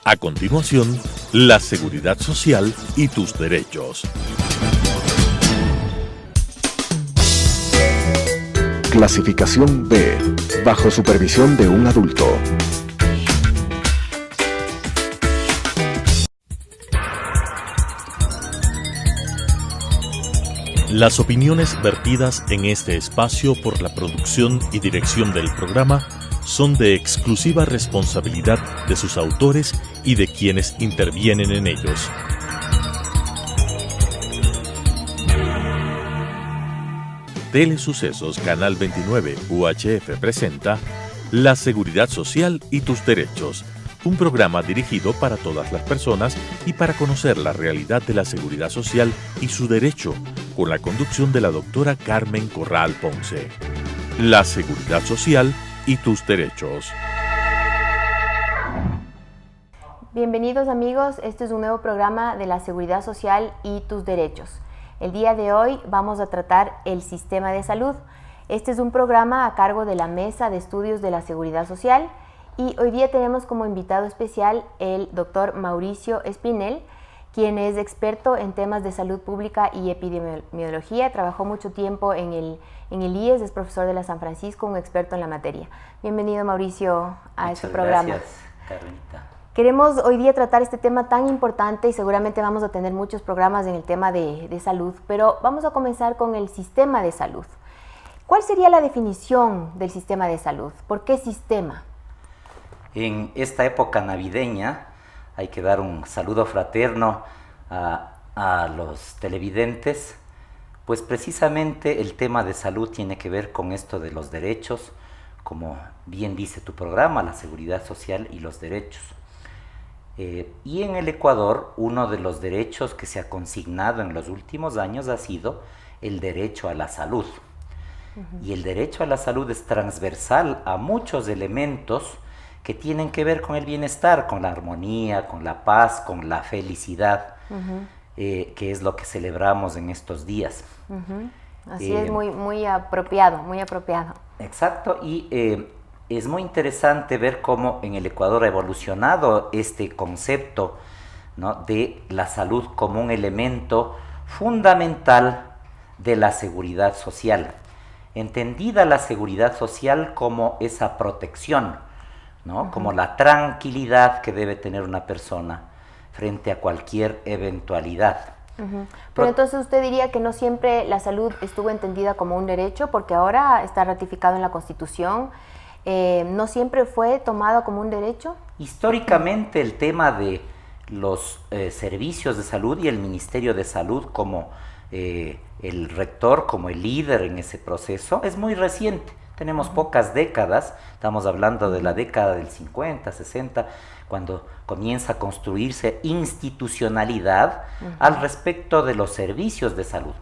A continuación, la seguridad social y tus derechos. Clasificación B, bajo supervisión de un adulto. Las opiniones vertidas en este espacio por la producción y dirección del programa son de exclusiva responsabilidad de sus autores y de quienes intervienen en ellos. Telesucesos Canal 29 UHF presenta La Seguridad Social y tus Derechos, un programa dirigido para todas las personas y para conocer la realidad de la seguridad social y su derecho, con la conducción de la doctora Carmen Corral Ponce. La Seguridad Social y tus derechos. Bienvenidos amigos, este es un nuevo programa de la Seguridad Social y tus derechos. El día de hoy vamos a tratar el sistema de salud. Este es un programa a cargo de la Mesa de Estudios de la Seguridad Social y hoy día tenemos como invitado especial el doctor Mauricio Espinel, quien es experto en temas de salud pública y epidemiología. Trabajó mucho tiempo en el IES, es profesor de la San Francisco, un experto en la materia. Bienvenido, Mauricio, a este programa. Muchas gracias, Carlita. Queremos hoy día tratar este tema tan importante y seguramente vamos a tener muchos programas en el tema de salud, pero vamos a comenzar con el sistema de salud. ¿Cuál sería la definición del sistema de salud? ¿Por qué sistema? En esta época navideña hay que dar un saludo fraterno a los televidentes, pues precisamente el tema de salud tiene que ver con esto de los derechos, como bien dice tu programa, la seguridad social y los derechos. Y en el Ecuador, uno de los derechos que se ha consignado en los últimos años ha sido el derecho a la salud. Y el derecho a la salud es transversal a muchos elementos que tienen que ver con el bienestar, con la armonía, con la paz, con la felicidad, que es lo que celebramos en estos días. Así es, muy apropiado, muy apropiado. Exacto, y es muy interesante ver cómo en el Ecuador ha evolucionado este concepto, ¿no?, de la salud como un elemento fundamental de la seguridad social. Entendida la seguridad social como esa protección, ¿no? Como la tranquilidad que debe tener una persona frente a cualquier eventualidad. Pero entonces usted diría que no siempre la salud estuvo entendida como un derecho, porque ahora está ratificado en la Constitución. ¿No siempre fue tomado como un derecho? Históricamente el tema de los servicios de salud y el Ministerio de Salud como el rector, como el líder en ese proceso, es muy reciente. Tenemos pocas décadas, estamos hablando de la década del 50, 60, cuando comienza a construirse institucionalidad al respecto de los servicios de salud.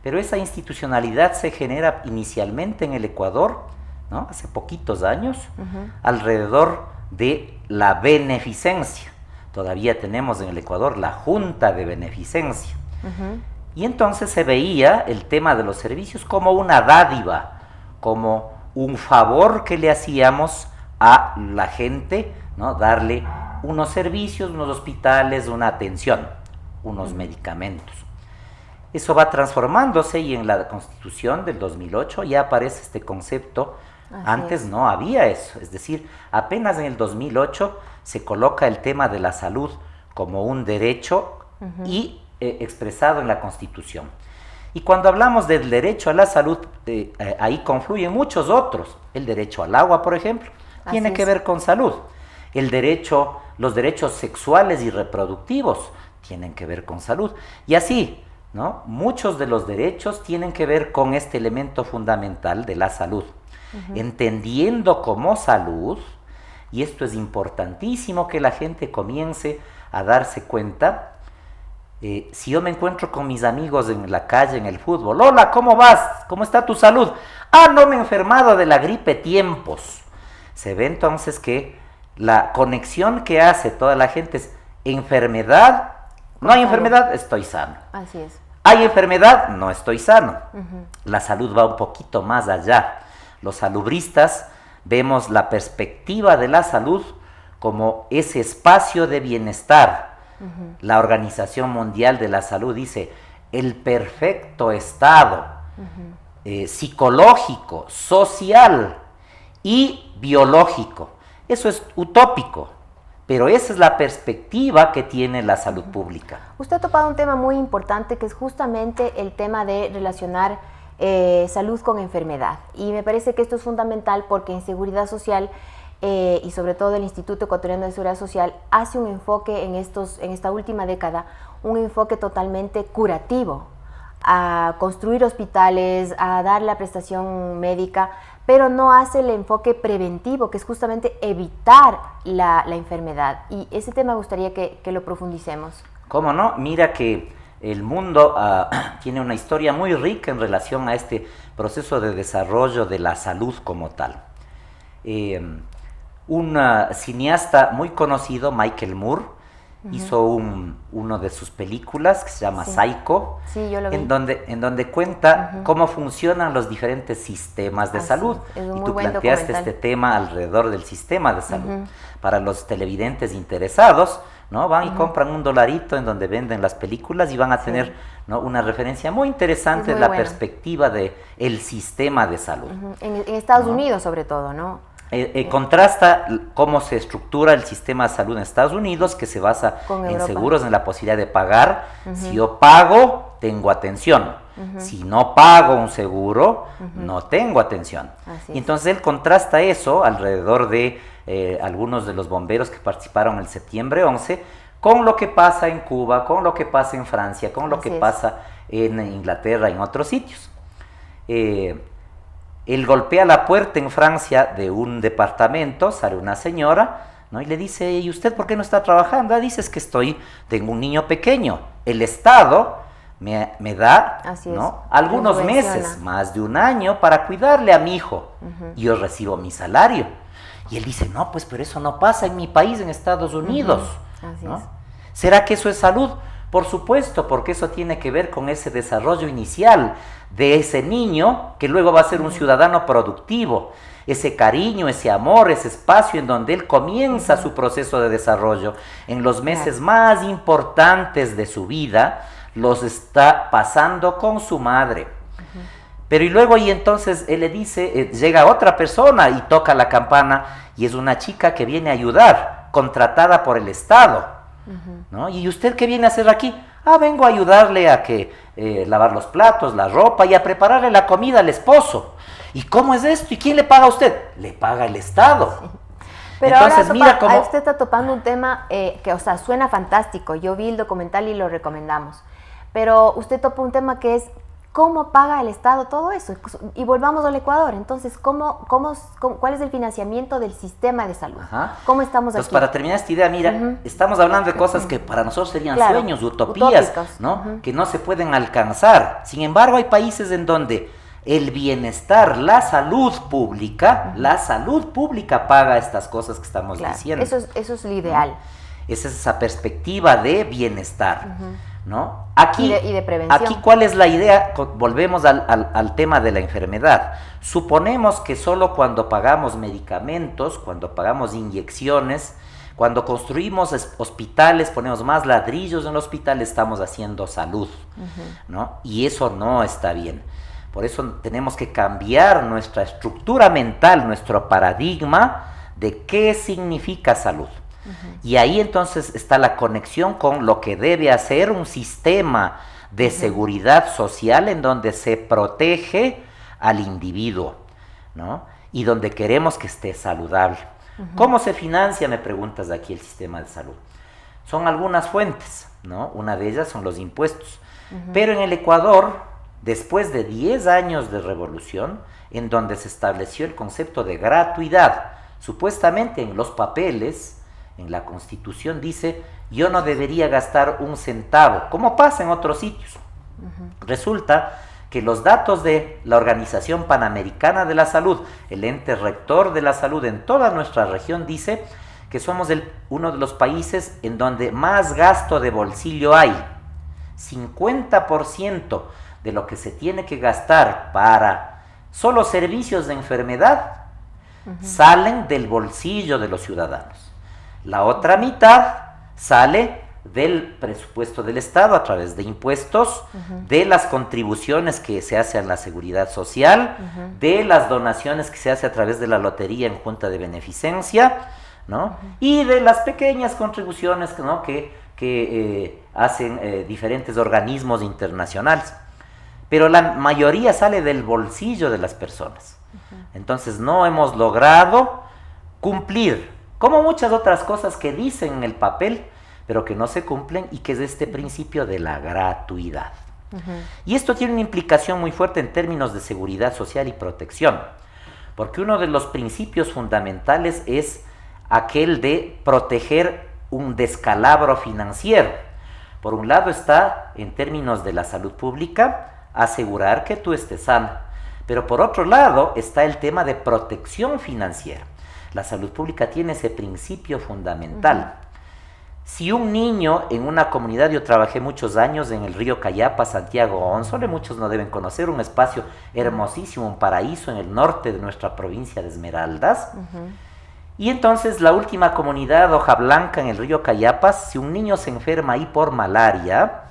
Pero esa institucionalidad se genera inicialmente en el Ecuador, ¿no?, hace poquitos años, alrededor de la beneficencia. Todavía tenemos en el Ecuador la Junta de Beneficencia. Y entonces se veía el tema de los servicios como una dádiva, como un favor que le hacíamos a la gente, ¿no?, darle unos servicios, unos hospitales, una atención, unos medicamentos. Eso va transformándose y en la Constitución del 2008 ya aparece este concepto. Antes no había eso, es decir, apenas en el 2008 se coloca el tema de la salud como un derecho y expresado en la Constitución. Y cuando hablamos del derecho a la salud, ahí confluyen muchos otros. El derecho al agua, por ejemplo, tiene que ver con salud. Los derechos sexuales y reproductivos tienen que ver con salud. Y así, ¿no?, muchos de los derechos tienen que ver con este elemento fundamental de la salud. Entendiendo como salud, y esto es importantísimo que la gente comience a darse cuenta. Si yo me encuentro con mis amigos en la calle, en el fútbol, hola, ¿cómo vas? ¿Cómo está tu salud? Ah, no me he enfermado de la gripe tiempos. Se ve entonces que la conexión que hace toda la gente es enfermedad, no hay enfermedad, estoy sano. Así es. Hay enfermedad, no estoy sano. La salud va un poquito más allá. Los salubristas vemos la perspectiva de la salud como ese espacio de bienestar. La Organización Mundial de la Salud dice el perfecto estado psicológico, social y biológico. Eso es utópico, pero esa es la perspectiva que tiene la salud pública. Usted ha topado un tema muy importante que es justamente el tema de relacionar salud con enfermedad, y me parece que esto es fundamental porque en seguridad social y sobre todo el Instituto Ecuatoriano de Seguridad Social hace un enfoque en esta última década, un enfoque totalmente curativo, a construir hospitales, a dar la prestación médica, pero no hace el enfoque preventivo, que es justamente evitar la enfermedad. Y ese tema me gustaría que lo profundicemos. ¿Cómo no? Mira que el mundo tiene una historia muy rica en relación a este proceso de desarrollo de la salud como tal. Un cineasta muy conocido, Michael Moore, hizo uno de sus películas que se llama Psycho, yo lo vi. en donde cuenta cómo funcionan los diferentes sistemas de salud. Y tú planteaste este tema alrededor del sistema de salud. Para los televidentes interesados, ¿no? Van y compran $1 en donde venden las películas y van a tener, ¿no?, una referencia muy interesante de la perspectiva del sistema de salud. En Estados Unidos sobre todo, ¿no? Contrasta cómo se estructura el sistema de salud en Estados Unidos, que se basa en seguros, en la posibilidad de pagar. Si yo pago, tengo atención. Si no pago un seguro, no tengo atención. Y entonces él contrasta eso alrededor de algunos de los bomberos que participaron el septiembre 11 con lo que pasa en Cuba, con lo que pasa en Francia, con lo que pasa en Inglaterra y en otros sitios. Él golpea la puerta en Francia de un departamento, sale una señora, ¿no?, y le dice: ¿y usted por qué no está trabajando? Dice: es que tengo un niño pequeño. El Estado me da, ¿no?, algunos meses, más de un año, para cuidarle a mi hijo. Y yo recibo mi salario. Y él dice: no, pues pero eso no pasa en mi país, en Estados Unidos. ¿No? ¿Será que eso es salud? Por supuesto, porque eso tiene que ver con ese desarrollo inicial de ese niño que luego va a ser un ciudadano productivo, ese cariño, ese amor, ese espacio en donde él comienza su proceso de desarrollo. En los meses más importantes de su vida los está pasando con su madre. Pero y luego, y entonces él le dice, llega otra persona y toca la campana, y es una chica que viene a ayudar, contratada por el Estado. ¿No? ¿Y usted qué viene a hacer aquí? Vengo a ayudarle a lavar los platos, la ropa y a prepararle la comida al esposo. ¿Y cómo es esto? ¿Y quién le paga a usted? Le paga el Estado. Pero entonces, ahora mira cómo usted está topando un tema que, o sea, suena fantástico. Yo vi el documental y lo recomendamos. Pero usted topa un tema que es ¿cómo paga el Estado todo eso? Y volvamos al Ecuador. Entonces, ¿cuál es el financiamiento del sistema de salud? ¿Cómo estamos aquí? Para terminar esta idea, mira, estamos hablando de cosas que para nosotros serían sueños, utopías, ¿no? Que no se pueden alcanzar. Sin embargo, hay países en donde el bienestar, la salud pública paga estas cosas que estamos diciendo. Eso es lo ideal. Esa es esa perspectiva de bienestar. ¿No? Aquí, y de prevención. Aquí, ¿cuál es la idea? Volvemos al tema de la enfermedad. Suponemos que solo cuando pagamos medicamentos, cuando pagamos inyecciones, cuando construimos hospitales, ponemos más ladrillos en el hospital, estamos haciendo salud, ¿no? Y eso no está bien. Por eso tenemos que cambiar nuestra estructura mental, nuestro paradigma de qué significa salud. Y ahí entonces está la conexión con lo que debe hacer un sistema de seguridad social en donde se protege al individuo, ¿no? Y donde queremos que esté saludable. ¿Cómo se financia, me preguntas aquí, el sistema de salud? Son algunas fuentes, ¿no? Una de ellas son los impuestos. Pero en el Ecuador, después de 10 años de revolución, en donde se estableció el concepto de gratuidad, supuestamente en los papeles, en la Constitución dice: yo no debería gastar un centavo, como pasa en otros sitios. Resulta que los datos de la Organización Panamericana de la Salud, el ente rector de la salud en toda nuestra región, dice que somos uno de los países en donde más gasto de bolsillo hay. 50% de lo que se tiene que gastar para solo servicios de enfermedad salen del bolsillo de los ciudadanos. La otra mitad sale del presupuesto del Estado a través de impuestos, de las contribuciones que se hace a la seguridad social, de las donaciones que se hace a través de la lotería en junta de beneficencia, ¿no? Y de las pequeñas contribuciones, ¿no?, que hacen diferentes organismos internacionales. Pero la mayoría sale del bolsillo de las personas. Entonces no hemos logrado cumplir, como muchas otras cosas que dicen en el papel, pero que no se cumplen, y que es este principio de la gratuidad. Y esto tiene una implicación muy fuerte en términos de seguridad social y protección, porque uno de los principios fundamentales es aquel de proteger un descalabro financiero. Por un lado está, en términos de la salud pública, asegurar que tú estés sano, pero por otro lado está el tema de protección financiera. La salud pública tiene ese principio fundamental. Si un niño en una comunidad, yo trabajé muchos años en el río Cayapa, Santiago Onzole, muchos no deben conocer, un espacio hermosísimo, un paraíso en el norte de nuestra provincia de Esmeraldas. Y entonces la última comunidad, Hoja Blanca, en el río Cayapas, si un niño se enferma ahí por malaria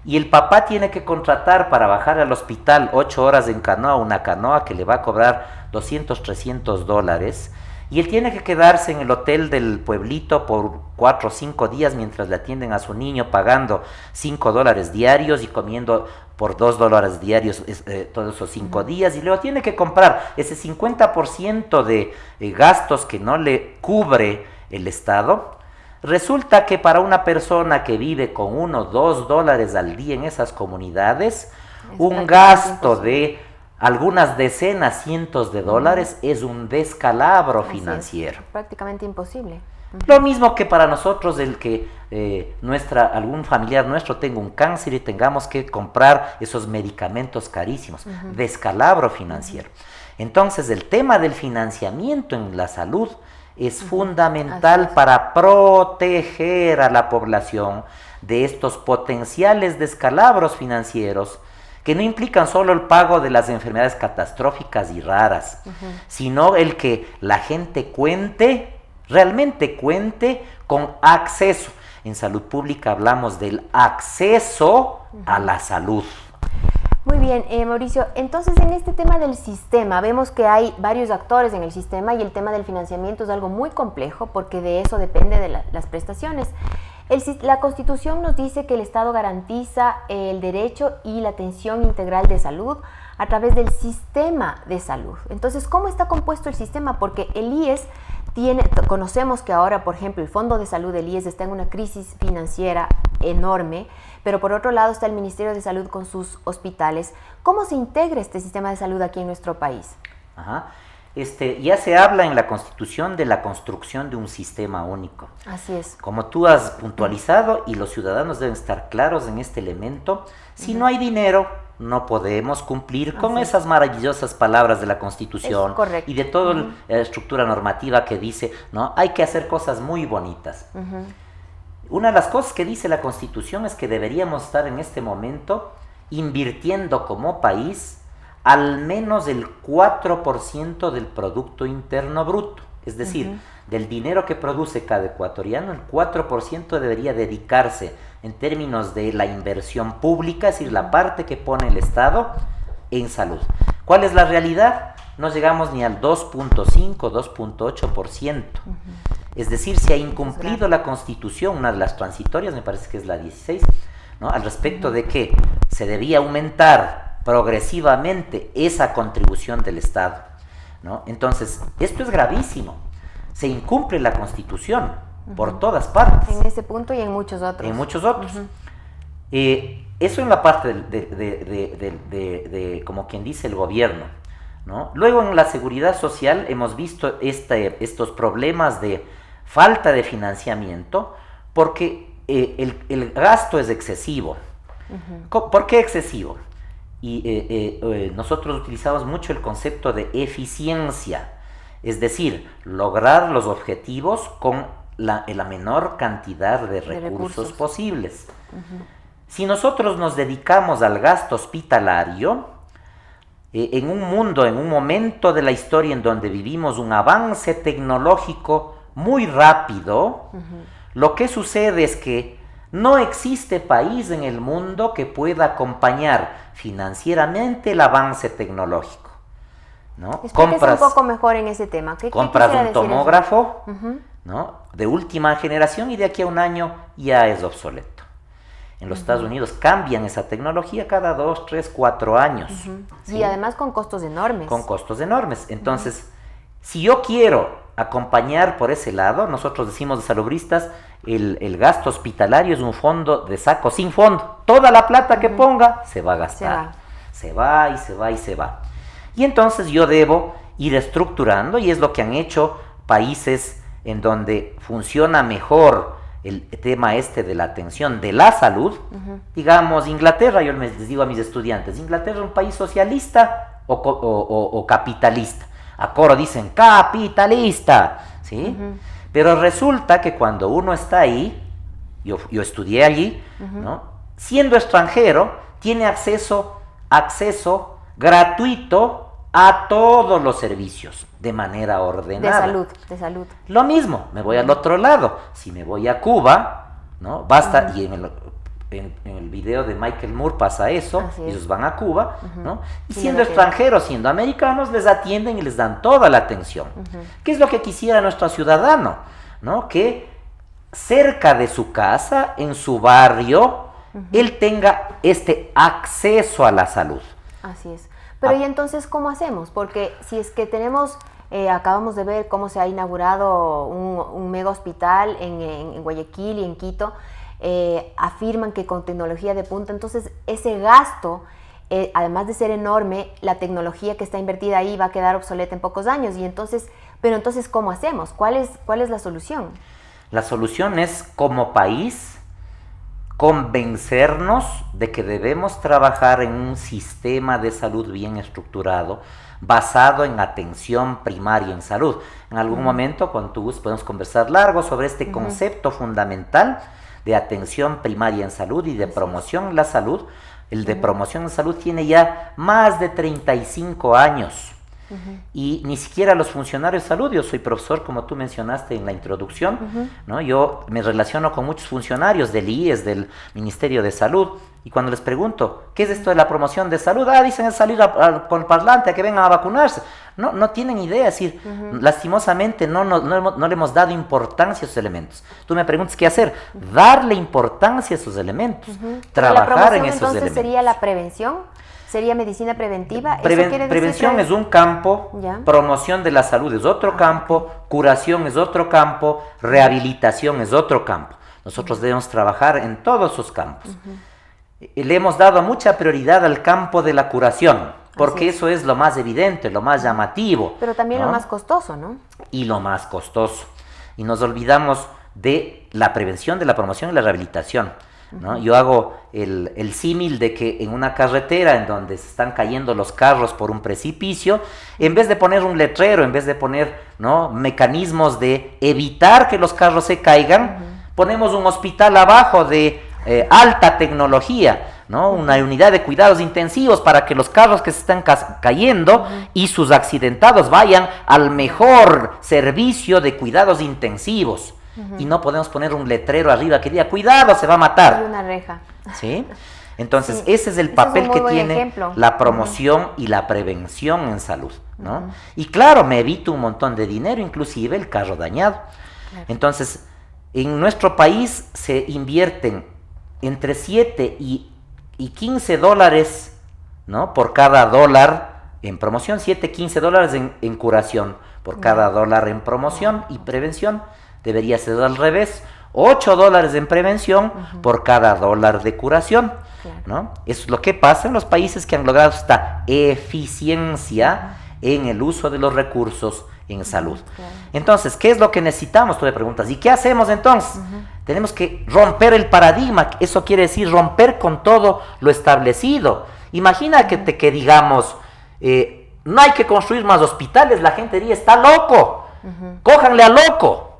y el papá tiene que contratar para bajar al hospital 8 horas en canoa, una canoa que le va a cobrar $200, $300, y él tiene que quedarse en el hotel del pueblito por 4 o 5 días mientras le atienden a su niño, pagando $5 diarios y comiendo por $2 diarios todos esos 5 días, y luego tiene que comprar ese 50% de gastos que no le cubre el Estado. Resulta que para una persona que vive con $1 o $2 al día en esas comunidades, un gasto de algunas decenas, cientos de dólares es un descalabro financiero. Prácticamente imposible. Lo mismo que para nosotros el que algún familiar nuestro tenga un cáncer y tengamos que comprar esos medicamentos carísimos. Descalabro financiero. Entonces el tema del financiamiento en la salud es fundamental para proteger a la población de estos potenciales descalabros financieros, que no implican solo el pago de las enfermedades catastróficas y raras, sino el que la gente realmente cuente con acceso. En salud pública hablamos del acceso a la salud. Muy bien, Mauricio, entonces en este tema del sistema, vemos que hay varios actores en el sistema y el tema del financiamiento es algo muy complejo porque de eso depende de las prestaciones. La Constitución nos dice que el Estado garantiza el derecho y la atención integral de salud a través del sistema de salud. Entonces, ¿cómo está compuesto el sistema? Porque el IES conocemos que ahora, por ejemplo, el Fondo de Salud del IES está en una crisis financiera enorme, pero por otro lado está el Ministerio de Salud con sus hospitales. ¿Cómo se integra este sistema de salud aquí en nuestro país? Ya se habla en la Constitución de la construcción de un sistema único. Así es. Como tú has puntualizado, y los ciudadanos deben estar claros en este elemento, si no hay dinero, no podemos cumplir con esas maravillosas palabras de la Constitución y de toda la estructura normativa que dice, ¿no? Hay que hacer cosas muy bonitas. Una de las cosas que dice la Constitución es que deberíamos estar en este momento invirtiendo como país al menos el 4% del Producto Interno Bruto. Es decir, del dinero que produce cada ecuatoriano, el 4% debería dedicarse en términos de la inversión pública, es decir, la parte que pone el Estado en salud. ¿Cuál es la realidad? No llegamos ni al 2.5, 2.8%. Es decir, se ha incumplido la Constitución, una de las transitorias, me parece que es la 16, ¿no? Al respecto de que se debía aumentar progresivamente esa contribución del Estado, ¿no? Entonces, esto es gravísimo. Se incumple la Constitución por todas partes. En ese punto y en muchos otros. En muchos otros. Eso en la parte de como quien dice, el gobierno, ¿no? Luego en la seguridad social hemos visto estos problemas de falta de financiamiento porque el gasto es excesivo. ¿Por qué excesivo? Y nosotros utilizamos mucho el concepto de eficiencia, es decir, lograr los objetivos con la menor cantidad de recursos posibles. Si nosotros nos dedicamos al gasto hospitalario, en un momento de la historia en donde vivimos un avance tecnológico muy rápido, lo que sucede es que no existe país en el mundo que pueda acompañar financieramente el avance tecnológico, ¿no? Explíquese un poco mejor en ese tema. Compras un tomógrafo, ¿no?, de última generación y de aquí a un año ya es obsoleto. En los Estados Unidos cambian esa tecnología cada 2, 3, 4 años. ¿Sí? Y además con costos enormes. Con costos enormes. Entonces, si yo quiero acompañar por ese lado, nosotros decimos de salubristas, el gasto hospitalario es un fondo de saco sin fondo. Toda la plata que ponga se va a gastar. Se va y se va y se va. Y entonces yo debo ir estructurando, y es lo que han hecho países en donde funciona mejor el tema de la atención de la salud. Digamos, Inglaterra, yo les digo a mis estudiantes, Inglaterra es un país socialista o capitalista. A coro dicen capitalista, ¿sí? Pero resulta que cuando uno está ahí, yo estudié allí, ¿no?, siendo extranjero, tiene acceso gratuito a todos los servicios de manera ordenada. De salud. Lo mismo, me voy al otro lado. Si me voy a Cuba, ¿no?, basta, y en el video de Michael Moore pasa eso, ellos van a Cuba, ¿no?, y siendo extranjeros, siendo americanos, les atienden y les dan toda la atención. ¿Qué es lo que quisiera nuestro ciudadano? ¿No? Que cerca de su casa, en su barrio, él tenga este acceso a la salud. Así es. Pero ¿y entonces cómo hacemos? Porque si es que tenemos, acabamos de ver cómo se ha inaugurado un mega hospital en Guayaquil y en Quito, afirman que con tecnología de punta, entonces ese gasto, además de ser enorme, la tecnología que está invertida ahí va a quedar obsoleta en pocos años. Y entonces, pero entonces, ¿cómo hacemos? ¿Cuál es la solución? La solución es, como país, convencernos de que debemos trabajar en un sistema de salud bien estructurado, basado en atención primaria en salud. En algún momento, con tu gusto, podemos conversar largo sobre este concepto fundamental de atención primaria en salud y de promoción en la salud. El de promoción en salud tiene ya más de 35 años. Y ni siquiera los funcionarios de salud, yo soy profesor, como tú mencionaste en la introducción, ¿no? Yo me relaciono con muchos funcionarios del IES, del Ministerio de Salud, y cuando les pregunto, ¿qué es esto de la promoción de salud? Dicen es salir con el parlante a que vengan a vacunarse. No tienen idea, es decir, lastimosamente no le hemos dado importancia a esos elementos. Tú me preguntas qué hacer, darle importancia a esos elementos, trabajar en esos entonces elementos. ¿Sería la prevención? ¿Sería medicina preventiva? Prevención es un campo, promoción de la salud es otro campo, curación es otro campo, rehabilitación es otro campo. Nosotros debemos trabajar en todos esos campos. Le hemos dado mucha prioridad al campo de la curación, porque eso es lo más evidente, lo más llamativo. Pero también lo más costoso, ¿no? Y lo más costoso. Y nos olvidamos de la prevención, de la promoción y la rehabilitación, ¿no? Yo hago el símil de que en una carretera en donde se están cayendo los carros por un precipicio, en vez de poner un letrero, en vez de poner, ¿no?, mecanismos de evitar que los carros se caigan, ponemos un hospital abajo de alta tecnología, ¿no?, una unidad de cuidados intensivos para que los carros que se están cayendo y sus accidentados vayan al mejor servicio de cuidados intensivos. Y no podemos poner un letrero arriba que diga, cuidado, se va a matar. Hay una reja. ¿Sí? Entonces, ese es el papel que tiene la promoción y la prevención en salud, ¿no? Y claro, me evito un montón de dinero, inclusive el carro dañado. Entonces, en nuestro país se invierten entre 7 y 15 dólares, ¿no?, por cada dólar en promoción, 7, 15 dólares en curación, por cada dólar en promoción y prevención. Debería ser al revés, 8 dólares en prevención por cada dólar de curación, ¿no? Eso es lo que pasa en los países que han logrado esta eficiencia en el uso de los recursos en salud. Entonces, ¿qué es lo que necesitamos? Tú me preguntas, ¿y qué hacemos entonces? Tenemos que romper el paradigma, eso quiere decir romper con todo lo establecido. Imagina que digamos, no hay que construir más hospitales, la gente diría, está loco, cójanle a loco.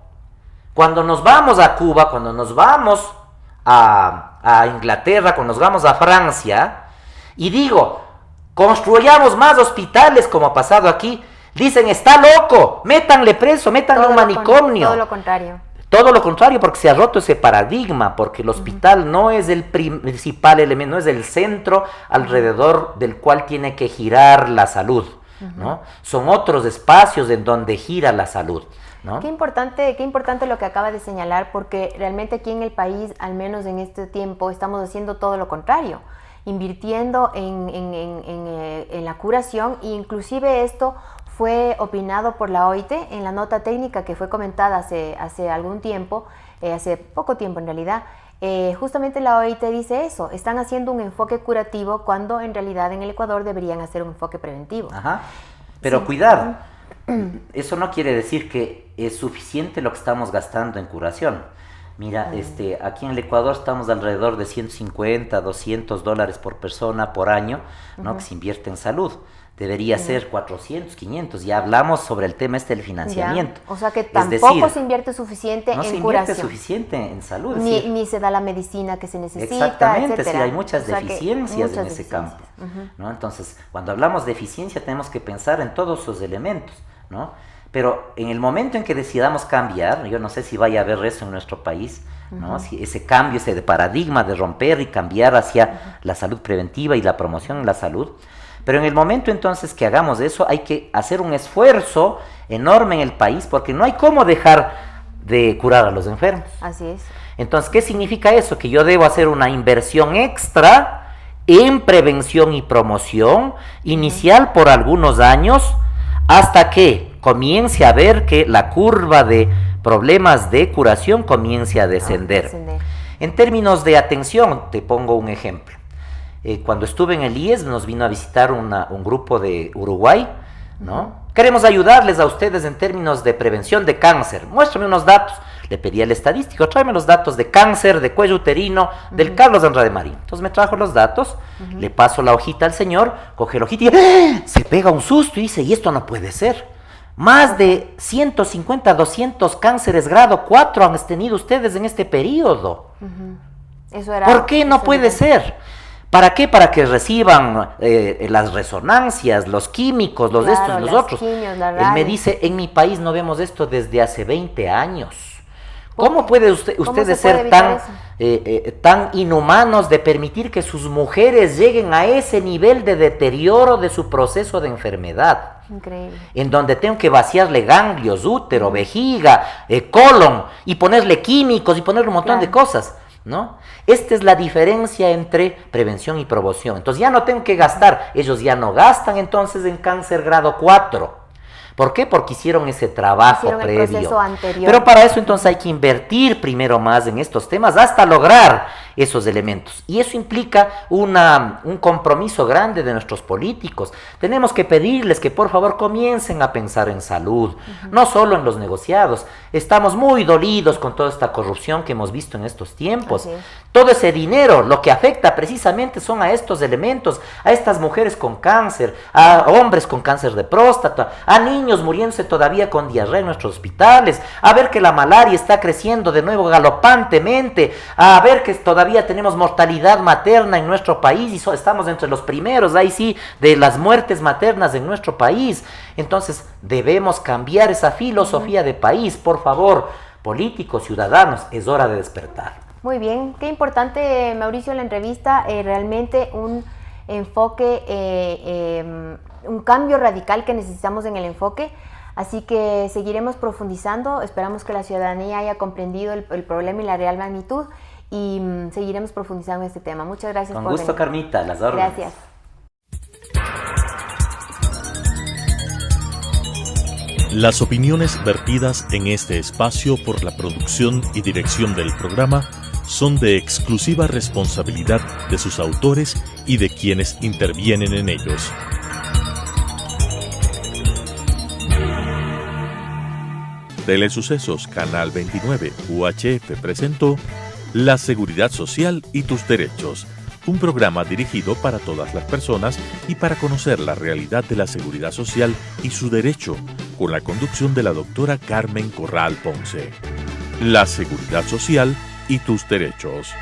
Cuando nos vamos a Cuba, cuando nos vamos a Inglaterra, cuando nos vamos a Francia, y digo, construyamos más hospitales como ha pasado aquí, Dicen, está loco, métanle preso, métanle a un manicomio. Todo lo contrario. Todo lo contrario, porque se ha roto ese paradigma, porque el hospital no es el principal elemento, no es el centro alrededor del cual tiene que girar la salud, ¿no? Son otros espacios en donde gira la salud, ¿no? Qué importante lo que acaba de señalar, porque realmente aquí en el país, al menos en este tiempo, estamos haciendo todo lo contrario, invirtiendo en la curación, e inclusive esto fue opinado por la OIT en la nota técnica que fue comentada hace algún tiempo, hace poco tiempo en realidad. Justamente la OIT dice eso, están haciendo un enfoque curativo cuando en realidad en el Ecuador deberían hacer un enfoque preventivo. Ajá. Pero sí, cuidado, eso no quiere decir que es suficiente lo que estamos gastando en curación. Mira, aquí en el Ecuador estamos alrededor de 150, $200 por persona por año, ¿no? Que se invierte en salud. Debería ser 400, 500. Ya hablamos sobre el tema del financiamiento. Ya. O sea que tampoco se invierte suficiente en curación. No se invierte suficiente en salud. Ni se da la medicina que se necesita, exactamente, etcétera. Sí, hay muchas deficiencias en ese campo, ¿no? Entonces, cuando hablamos de eficiencia tenemos que pensar en todos esos elementos, ¿no? Pero en el momento en que decidamos cambiar, yo no sé si vaya a haber eso en nuestro país, ¿no? Si ese cambio, ese paradigma de romper y cambiar hacia la salud preventiva y la promoción en la salud. Pero en el momento entonces que hagamos eso, hay que hacer un esfuerzo enorme en el país, porque no hay cómo dejar de curar a los enfermos. Así es. Entonces, ¿qué significa eso? Que yo debo hacer una inversión extra en prevención y promoción inicial por algunos años, hasta que comience a ver que la curva de problemas de curación comience a descender. En términos de atención, te pongo un ejemplo. Cuando estuve en el IES nos vino a visitar un grupo de Uruguay, ¿no? Queremos ayudarles a ustedes en términos de prevención de cáncer. Muéstrame unos datos. Le pedí al estadístico, tráeme los datos de cáncer, de cuello uterino, del Carlos Andrade Marín. Entonces me trajo los datos, le paso la hojita al señor, coge la hojita y se pega un susto y dice, y esto no puede ser. Más de 150, 200 cánceres grado 4 han tenido ustedes en este periodo. ¿Por qué no puede ser? ¿Para qué? Para que reciban las resonancias, los químicos, los estos y los otros. Quimios, él me dice, en mi país no vemos esto desde hace 20 años. ¿Cómo puede ustedes ser tan inhumanos de permitir que sus mujeres lleguen a ese nivel de deterioro de su proceso de enfermedad? Increíble. En donde tengo que vaciarle ganglios, útero, vejiga, colon, y ponerle químicos y ponerle un montón de cosas, ¿no? Esta es la diferencia entre prevención y promoción. Entonces ya no tengo que gastar, ellos ya no gastan entonces en cáncer grado 4. ¿Por qué? Porque hicieron ese trabajo previo. El proceso anterior. Pero para eso entonces hay que invertir primero más en estos temas hasta lograr esos elementos. Y eso implica un compromiso grande de nuestros políticos. Tenemos que pedirles que por favor comiencen a pensar en salud, no solo en los negociados. Estamos muy dolidos con toda esta corrupción que hemos visto en estos tiempos. Todo ese dinero lo que afecta precisamente son a estos elementos, a estas mujeres con cáncer, a hombres con cáncer de próstata, a niños muriéndose todavía con diarrea en nuestros hospitales, a ver que la malaria está creciendo de nuevo galopantemente, a ver que todavía tenemos mortalidad materna en nuestro país y estamos entre los primeros, ahí sí, de las muertes maternas en nuestro país. Entonces debemos cambiar esa filosofía de país, por favor, políticos, ciudadanos, es hora de despertar. Muy bien, qué importante, Mauricio, la entrevista, realmente un enfoque, un cambio radical que necesitamos en el enfoque, así que seguiremos profundizando, esperamos que la ciudadanía haya comprendido el problema y la real magnitud y seguiremos profundizando en este tema. Muchas gracias. Con gusto, Carmita, las órdenes. Gracias. Las opiniones vertidas en este espacio por la producción y dirección del programa son de exclusiva responsabilidad de sus autores y de quienes intervienen en ellos. Telesucesos Canal 29 UHF presentó La Seguridad Social y tus Derechos, un programa dirigido para todas las personas y para conocer la realidad de la seguridad social y su derecho, con la conducción de la doctora Carmen Corral Ponce. La Seguridad Social y tus Derechos.